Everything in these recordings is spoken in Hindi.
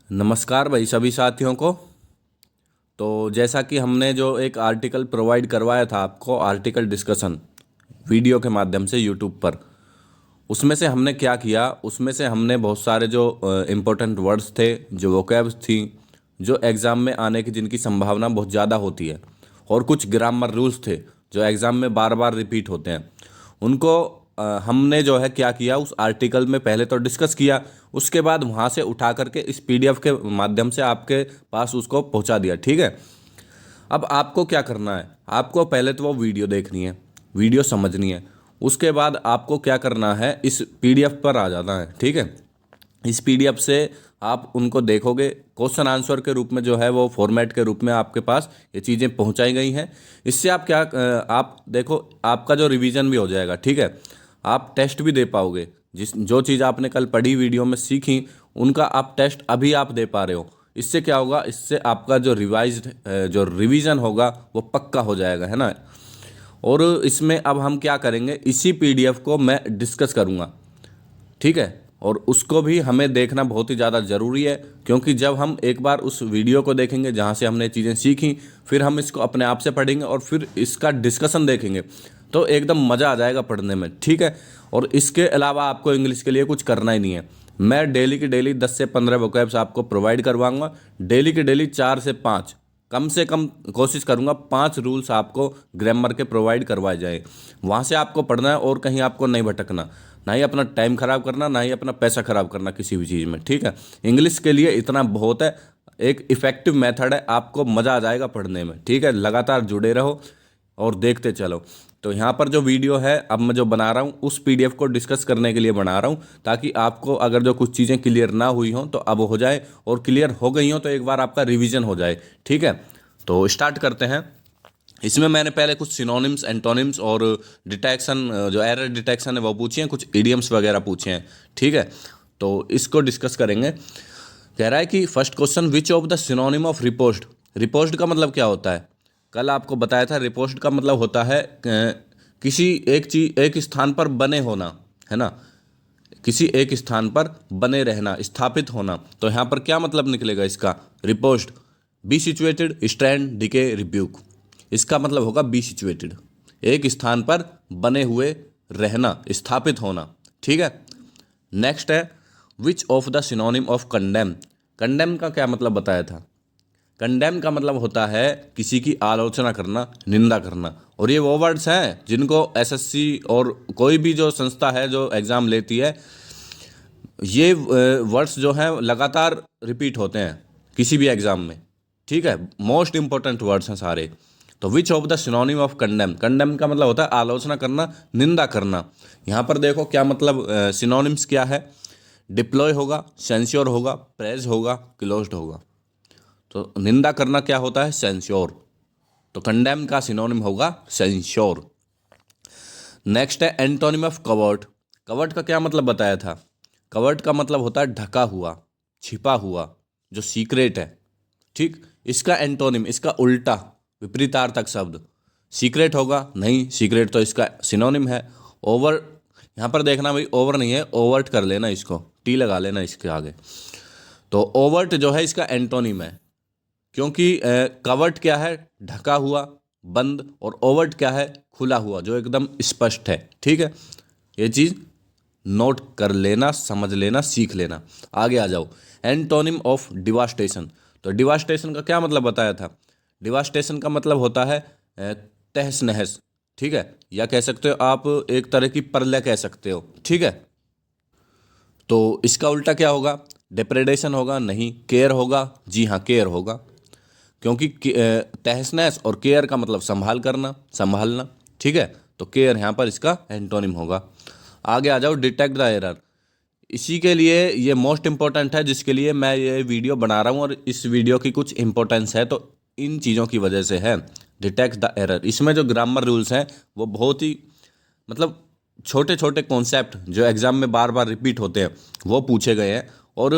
नमस्कार भाई सभी साथियों को। तो जैसा कि हमने जो एक आर्टिकल प्रोवाइड करवाया था आपको, आर्टिकल डिस्कशन वीडियो के माध्यम से यूट्यूब पर, उसमें से हमने क्या किया, उसमें से हमने बहुत सारे जो इम्पोर्टेंट वर्ड्स थे, जो वोकैब्स थी, जो एग्ज़ाम में आने की जिनकी संभावना बहुत ज़्यादा होती है, और कुछ ग्रामर रूल्स थे जो एग्ज़ाम में बार बार रिपीट होते हैं, उनको हमने जो है क्या किया, उस आर्टिकल में पहले तो डिस्कस किया, उसके बाद वहाँ से उठा करके इस पीडीएफ के माध्यम से आपके पास उसको पहुँचा दिया। ठीक है। अब आपको क्या करना है, आपको पहले तो वो वीडियो देखनी है, वीडियो समझनी है, उसके बाद आपको क्या करना है, इस पीडीएफ पर आ जाना है। ठीक है। इस पीडीएफ से आप उनको देखोगे, क्वेश्चन आंसर के रूप में जो है वो फॉर्मेट के रूप में आपके पास ये चीज़ें पहुंचाई गई हैं। इससे आप क्या आप देखो, आपका जो रिवीजन भी हो जाएगा। ठीक है। आप टेस्ट भी दे पाओगे, जिस जो चीज़ आपने कल पढ़ी वीडियो में सीखी, उनका आप टेस्ट अभी आप दे पा रहे हो। इससे क्या होगा, इससे आपका जो रिवाइज्ड जो रिवीजन होगा वो पक्का हो जाएगा, है ना। और इसमें अब हम क्या करेंगे, इसी पीडीएफ को मैं डिस्कस करूँगा। ठीक है। और उसको भी हमें देखना बहुत ही ज़्यादा ज़रूरी है, क्योंकि जब हम एक बार उस वीडियो को देखेंगे जहाँ से हमने चीज़ें सीखी, फिर हम इसको अपने आप से पढ़ेंगे और फिर इसका डिस्कशन देखेंगे, तो एकदम मज़ा आ जाएगा पढ़ने में। ठीक है। और इसके अलावा आपको इंग्लिश के लिए कुछ करना ही नहीं है। मैं डेली की डेली 10 से 15 वोकैब्स आपको प्रोवाइड करवाऊंगा। डेली की डेली 4 से 5, कम से कम कोशिश करूंगा 5 रूल्स आपको ग्रामर के प्रोवाइड करवाए जाएं। वहाँ से आपको पढ़ना है और कहीं आपको नहीं भटकना, ना ही अपना टाइम खराब करना, ना ही अपना पैसा खराब करना किसी भी चीज़ में। ठीक है। इंग्लिश के लिए इतना बहुत है, एक इफ़ेक्टिव मेथड है, आपको मज़ा आ जाएगा पढ़ने में। ठीक है। लगातार जुड़े रहो और देखते चलो। तो यहाँ पर जो वीडियो है अब मैं जो बना रहा हूँ, उस पीडीएफ को डिस्कस करने के लिए बना रहा हूँ, ताकि आपको अगर जो कुछ चीज़ें क्लियर ना हुई हों तो अब हो जाए, और क्लियर हो गई हों तो एक बार आपका रिवीजन हो जाए। ठीक है। तो स्टार्ट करते हैं। इसमें मैंने पहले कुछ सिनोनिम्स, एंटोनिम्स और डिटेक्शन, जो एरर डिटेक्शन है वो पूछे हैं, कुछ इडियम्स वगैरह पूछे हैं। ठीक है। तो इसको डिस्कस करेंगे। कह रहा है कि first question, which of the synonym of repost. Repost का मतलब क्या होता है, कल आपको बताया था। रिपोस्ट का मतलब होता है किसी एक चीज, एक स्थान पर बने होना, है ना, किसी एक स्थान पर बने रहना, स्थापित होना। तो यहाँ पर क्या मतलब निकलेगा इसका, repost, be situated, stand, decay, rebuke. इसका मतलब होगा बी सिचुएटेड, एक स्थान पर बने हुए रहना, स्थापित होना। ठीक है। नेक्स्ट है, which of the synonym of condemn. Condemn का क्या मतलब बताया था। कंडेम का मतलब होता है किसी की आलोचना करना, निंदा करना। और ये वो वर्ड्स हैं जिनको एसएससी और कोई भी जो संस्था है जो एग्ज़ाम लेती है, ये वर्ड्स जो हैं लगातार रिपीट होते हैं किसी भी एग्ज़ाम में। ठीक है। मोस्ट इंपॉर्टेंट वर्ड्स हैं सारे। तो which of the synonym of condemn, condemn का मतलब होता है आलोचना करना, निंदा करना। यहाँ पर देखो क्या मतलब, सिनोनिम्स क्या है, डिप्लॉय होगा, सेंश्योर होगा, प्रेज होगा, क्लोज्ड होगा। तो निंदा करना क्या होता है, सेंश्योर। तो कंडेम का सिनोनिम होगा सेंश्योर। नेक्स्ट है एंटोनिम ऑफ कवर्ट। कवर्ट का क्या मतलब बताया था। कवर्ट का मतलब होता है ढका हुआ, छिपा हुआ, जो सीक्रेट है। ठीक। इसका एंटोनिम, इसका उल्टा विपरीतार्थक शब्द सीक्रेट होगा। नहीं, सीक्रेट तो इसका सिनोनिम है ओवर। यहाँ पर देखना भाई, ओवर नहीं है, ओवर्ट कर लेना, इसको टी लगा लेना इसके आगे। तो ओवर्ट जो है इसका एंटोनिम है, क्योंकि कवर्ट क्या है, ढका हुआ, बंद, और ओवर्ट क्या है, खुला हुआ, जो एकदम स्पष्ट है। ठीक है। ये चीज़ नोट कर लेना, समझ लेना, सीख लेना। आगे आ जाओ, एंटोनिम ऑफ डिवास्टेशन। तो डिवास्टेशन का क्या मतलब बताया था। डिवास्टेशन का मतलब होता है तहस नहस। ठीक है। या कह सकते हो आप एक तरह की प्रलय कह सकते हो। ठीक है। तो इसका उल्टा क्या होगा, डिप्रेडेशन होगा। नहीं, केयर होगा। जी हाँ, केयर होगा, क्योंकि तहस नहस और केयर का मतलब संभाल करना, संभालना। ठीक है। तो केयर यहाँ पर इसका एंटोनिम होगा। आगे आ जाओ, डिटेक्ट द एरर। इसी के लिए ये मोस्ट इंपॉर्टेंट है, जिसके लिए मैं ये वीडियो बना रहा हूँ, और इस वीडियो की कुछ इंपॉर्टेंस है तो इन चीज़ों की वजह से है। डिटेक्ट द एरर, इसमें जो ग्रामर रूल्स हैं वो बहुत ही मतलब छोटे छोटे कॉन्सेप्ट जो एग्जाम में बार बार रिपीट होते हैं वो पूछे गए हैं। और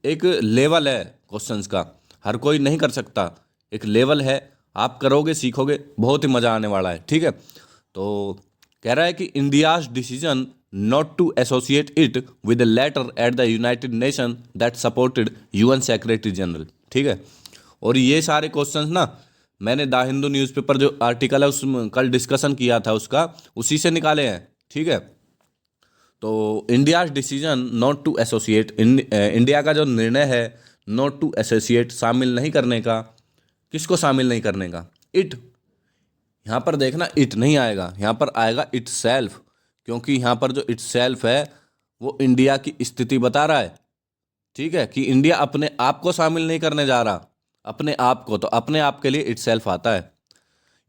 एक लेवल है क्वेश्चंस का, हर कोई नहीं कर सकता, एक लेवल है, आप करोगे, सीखोगे, बहुत ही मज़ा आने वाला है। ठीक है। तो कह रहा है कि India's decision not to associate it with a letter at the United Nations that supported UN Secretary General। ठीक है, और ये सारे क्वेश्चंस ना मैंने द हिंदू न्यूज़पेपर जो आर्टिकल है उस कल डिस्कशन किया था उसका, उसी से निकाले हैं। ठीक है, तो India decision not to associate, India का जो निर्णय है नॉट टू एसोसिएट, शामिल नहीं करने का, किसको शामिल नहीं करने का, इट, यहाँ पर देखना इट नहीं आएगा, यहाँ पर आएगा इट सेल्फ, क्योंकि यहाँ पर जो इट सेल्फ है वो इंडिया की स्थिति बता रहा है। ठीक है, कि इंडिया अपने आप को शामिल नहीं करने जा रहा, अपने आप को, तो अपने आप के लिए इट सेल्फ आता है।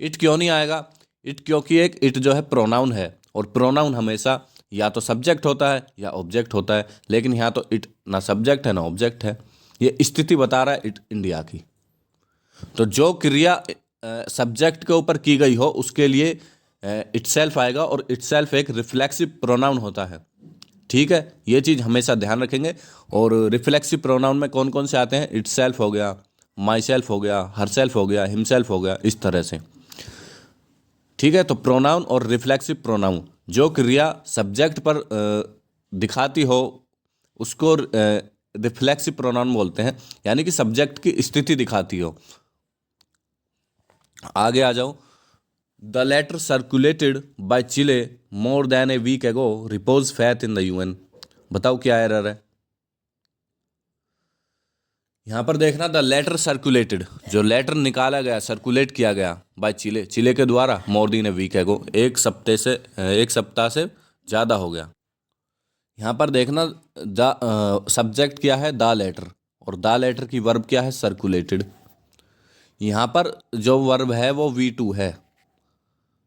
इट क्यों नहीं आएगा, इट क्योंकि एक इट जो है प्रोनाउन है, और प्रोनाउन हमेशा या तो सब्जेक्ट होता है या ऑब्जेक्ट होता है, लेकिन यहाँ तो इट ना सब्जेक्ट है ना ऑब्जेक्ट है, ये स्थिति बता रहा है इट इंडिया की। तो जो क्रिया सब्जेक्ट के ऊपर की गई हो उसके लिए इटसेल्फ आएगा, और इटसेल्फ एक रिफ्लेक्सिव प्रोनाउन होता है। ठीक है, ये चीज़ हमेशा ध्यान रखेंगे। और रिफ्लेक्सिव प्रोनाउन में कौन कौन से आते हैं, इटसेल्फ हो गया, माई सेल्फ हो गया, हरसेल्फ हो गया, हिमसेल्फ हो गया, इस तरह से। ठीक है, तो प्रोनाउन और रिफ्लेक्सिव प्रोनाउन, जो क्रिया सब्जेक्ट पर दिखाती हो उसको रिफ्लेक्सिव प्रोनाउन बोलते हैं, यानी कि सब्जेक्ट की स्थिति दिखाती हो। आगे आ जाओ। The letter circulated by Chile more than a week ago repose faith in the UN. बताओ क्या एरर है यहाँ पर, देखना द लेटर सर्कुलेटेड, जो लेटर निकाला गया, सर्कुलेट किया गया बाय चिले, चिले के द्वारा, मोर देन ए वीक एगो, एक सप्ताह से ज़्यादा हो गया। यहाँ पर देखना द सब्जेक्ट क्या है, द लेटर, और द लेटर की वर्ब क्या है, सर्कुलेटेड। यहाँ पर जो वर्ब है वो V2 है,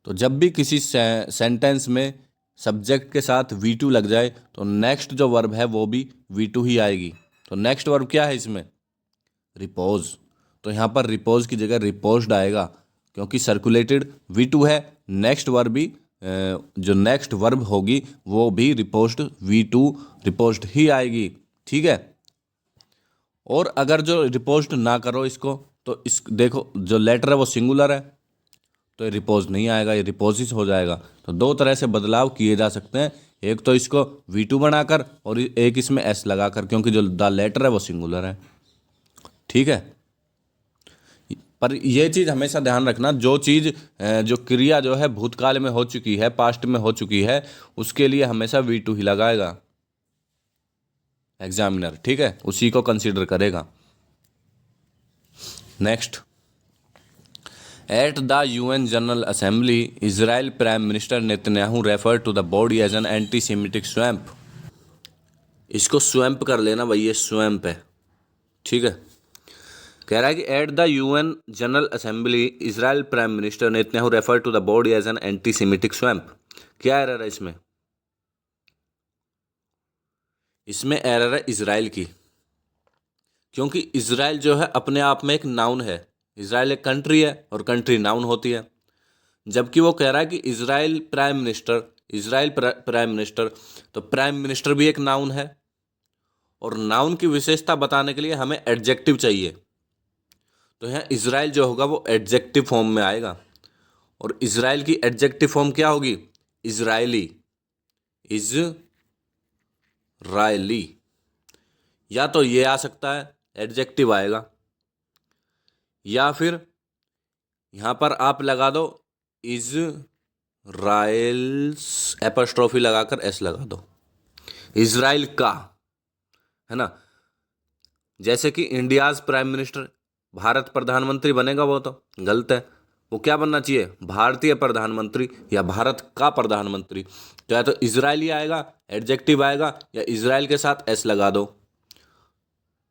तो जब भी किसी सेंटेंस में सब्जेक्ट के साथ V2 लग जाए तो नेक्स्ट जो वर्ब है वो भी V2 ही आएगी। तो नेक्स्ट वर्ब क्या है इसमें, रिपोज, तो यहाँ पर रिपोज की जगह रिपोज्ड आएगा, क्योंकि सर्कुलेटेड V2 है, नेक्स्ट वर्ब भी जो नेक्स्ट वर्ब होगी वो भी रिपोज्ड V2 रिपोज्ड ही आएगी। ठीक है, और अगर जो रिपोज्ड ना करो इसको, तो इस देखो जो लेटर है वो सिंगुलर है, तो ये रिपोज नहीं आएगा, ये रिपोजिस हो जाएगा। तो दो तरह से बदलाव किए जा सकते हैं, एक तो इसको V2 बनाकर और एक इसमें S लगाकर, क्योंकि जो द लेटर है वो सिंगुलर है। ठीक है, पर यह चीज़ हमेशा ध्यान रखना, जो चीज़ जो क्रिया जो है भूतकाल में हो चुकी है, पास्ट में हो चुकी है, उसके लिए हमेशा V2 ही लगाएगा एग्जामिनर। ठीक है, उसी को कंसीडर करेगा। Next, at the UN general assembly Israel prime minister Netanyahu refer to the body as an anti semitic swamp. इसको स्वैम्प कर लेना भाई, ये स्वैम्प है। ठीक है, कह रहा है कि at the UN general assembly Israel prime minister Netanyahu refer to the body as an anti semitic swamp. क्या एरर है इसमें, इसमें एरर है इजराइल की, क्योंकि इजराइल जो है अपने आप में एक नाउन है, इजराइल एक कंट्री है और कंट्री नाउन होती है। जबकि वो कह रहा है कि इजराइल प्राइम मिनिस्टर, तो प्राइम मिनिस्टर भी एक नाउन है, और नाउन की विशेषता बताने के लिए हमें एडजेक्टिव चाहिए। तो यहाँ इजराइल जो होगा वो एडजेक्टिव फॉर्म में आएगा, और इजराइल की एडजेक्टिव फॉर्म क्या होगी, इजरायली, इजरायली, या तो ये आ सकता है एडजेक्टिव आएगा, या फिर यहाँ पर आप लगा दो इजराइल्स, एपोस्ट्रोफी लगाकर एस लगा दो, इजराइल का, है ना। जैसे कि इंडियाज प्राइम मिनिस्टर, भारत प्रधानमंत्री बनेगा, वो तो गलत है, वो क्या बनना चाहिए, भारतीय प्रधानमंत्री या भारत का प्रधानमंत्री। तो या तो इजरायली आएगा, एडजेक्टिव आएगा, या इजराइल के साथ एस लगा दो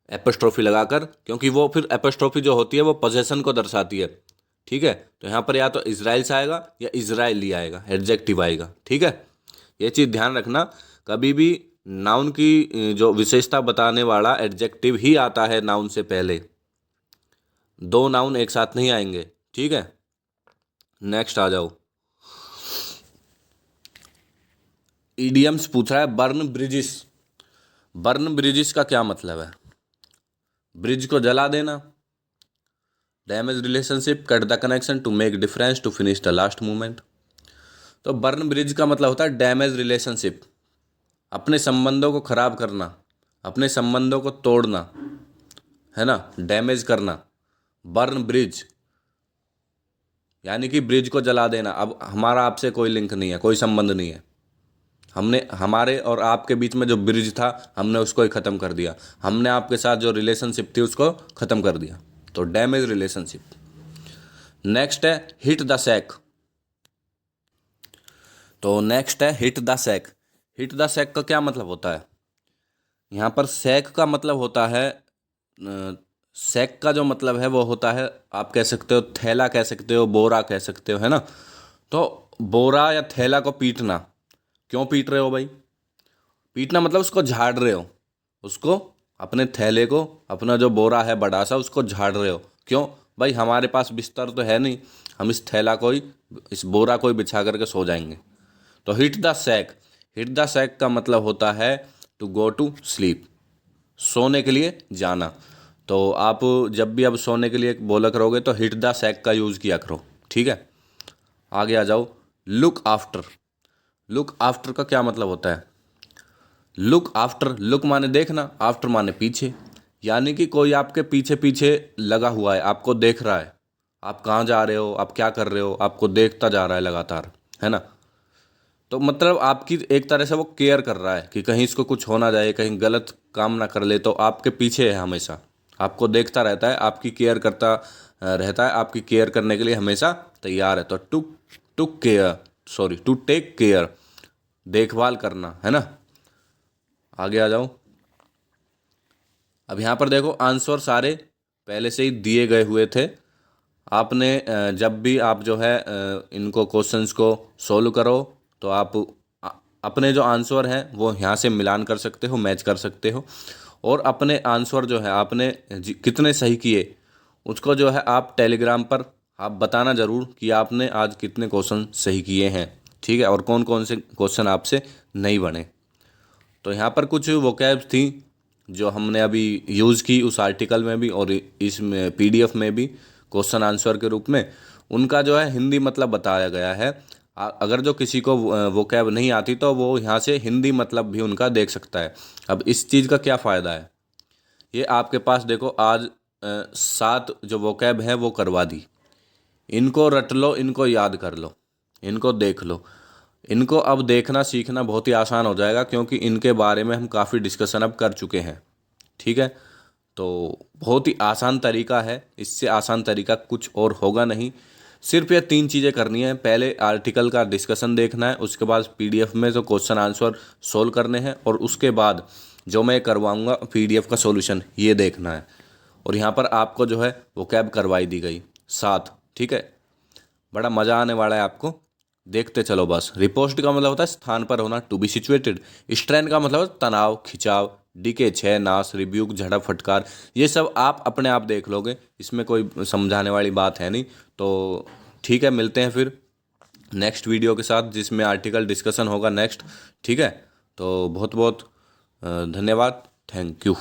एपोस्ट्रोफी लगाकर, क्योंकि वो फिर एपोस्ट्रोफी जो होती है वो पोजेशन को दर्शाती है। ठीक है, तो यहाँ पर या तो इजराइल से आएगा या इजराइली आएगा, एडजेक्टिव आएगा। ठीक है, ये चीज़ ध्यान रखना, कभी भी नाउन की जो विशेषता बताने वाला एडजेक्टिव ही आता है नाउन से पहले, दो नाउन एक साथ नहीं आएंगे। ठीक है, नेक्स्ट आ जाओ। इडियम्स पूछ रहा है, बर्न ब्रिजिस। बर्न ब्रिजिस का क्या मतलब है, ब्रिज को जला देना, damage relationship, cut the connection, to make difference, to finish the last movement. तो बर्न ब्रिज का मतलब होता है डैमेज रिलेशनशिप, अपने संबंधों को खराब करना, अपने संबंधों को तोड़ना, है ना, डैमेज करना। बर्न ब्रिज यानी कि ब्रिज को जला देना। अब हमारा आपसे कोई लिंक नहीं है, कोई संबंध नहीं है। हमने हमारे और आपके बीच में जो ब्रिज था हमने उसको ही ख़त्म कर दिया। हमने आपके साथ जो रिलेशनशिप थी उसको ख़त्म कर दिया, तो डैमेज रिलेशनशिप। नेक्स्ट है हिट द सैक। तो नेक्स्ट है hit the sack. Hit the sack का क्या मतलब होता है? यहाँ पर सैक का मतलब होता है, सैक का जो मतलब है वो होता है, आप कह सकते हो थैला, कह सकते हो बोरा, कह सकते हो, है ना। तो बोरा या थैला को पीटना। क्यों पीट रहे हो भाई? पीटना मतलब उसको झाड़ रहे हो, उसको, अपने थैले को, अपना जो बोरा है बड़ा सा, उसको झाड़ रहे हो। क्यों भाई? हमारे पास बिस्तर तो है नहीं, हम इस थैला को ही, इस बोरा को ही बिछा करके सो जाएंगे। तो hit the sack. Hit the sack का मतलब होता है टू गो टू स्लीप, सोने के लिए जाना। तो आप जब भी अब सोने के लिए बोला करोगे तो हिट द सैक का यूज़ किया करो, ठीक है। आगे आ जाओ। Look after. लुक आफ्टर का क्या मतलब होता है? लुक आफ्टर, लुक माने देखना, आफ्टर माने पीछे। यानी कि कोई आपके पीछे पीछे लगा हुआ है, आपको देख रहा है, आप कहाँ जा रहे हो, आप क्या कर रहे हो, आपको देखता जा रहा है लगातार, है ना। तो मतलब आपकी एक तरह से वो केयर कर रहा है कि कहीं इसको कुछ हो ना जाए, कहीं गलत काम ना कर ले, तो आपके पीछे है हमेशा, आपको देखता रहता है, आपकी केयर करता रहता है, आपकी केयर करने के लिए हमेशा तैयार है। तो to to care, sorry, to take care, देखभाल करना, है ना। आगे आ जाओ। अब यहाँ पर देखो आंसर सारे पहले से ही दिए गए हुए थे। आपने जब भी आप जो है इनको क्वेश्चंस को सोल्व करो तो आप अ- अपने जो आंसर हैं वो यहाँ से मिलान कर सकते हो, मैच कर सकते हो। और अपने आंसर जो है आपने कितने सही किए उसको जो है आप टेलीग्राम पर आप बताना ज़रूर कि आपने आज कितने क्वेश्चन सही किए हैं, ठीक है, और कौन कौन से क्वेश्चन आपसे नहीं बने। तो यहाँ पर कुछ वोकैब्स थी जो हमने अभी यूज़ की उस आर्टिकल में भी और इसमें पीडीएफ में भी, क्वेश्चन आंसर के रूप में। उनका जो है हिंदी मतलब बताया गया है। अगर जो किसी को वोकैब नहीं आती तो वो यहाँ से हिंदी मतलब भी उनका देख सकता है। अब इस चीज़ का क्या फ़ायदा है? ये आपके पास देखो आज 7 जो वोकैब है वो करवा दी। इनको रट लो, इनको याद कर लो, इनको देख लो। इनको अब देखना सीखना बहुत ही आसान हो जाएगा क्योंकि इनके बारे में हम काफ़ी डिस्कशन अब कर चुके हैं, ठीक है। तो बहुत ही आसान तरीका है, इससे आसान तरीका कुछ और होगा नहीं। सिर्फ ये 3 चीज़ें करनी है। पहले आर्टिकल का डिस्कशन देखना है, उसके बाद पीडीएफ में जो क्वेश्चन आंसर सोल्व करने हैं, और उसके बाद जो मैं करवाऊंगा पीडीएफ का सॉल्यूशन ये देखना है। और यहाँ पर आपको जो है वो कैब करवाई दी गई 7, ठीक है। बड़ा मज़ा आने वाला है आपको, देखते चलो बस। रिपोस्ट का मतलब होता है स्थान पर होना, टू बी सिचुएटेड। स्ट्रेन का मतलब है तनाव, खिंचाव। डीके 6 नाश, रिब्यूक, झड़प, फटकार। ये सब आप अपने आप देख लोगे, इसमें कोई समझाने वाली बात है नहीं। तो ठीक है, मिलते हैं फिर नेक्स्ट वीडियो के साथ जिसमें आर्टिकल डिस्कशन होगा नेक्स्ट, ठीक है। तो बहुत बहुत धन्यवाद, थैंक यू।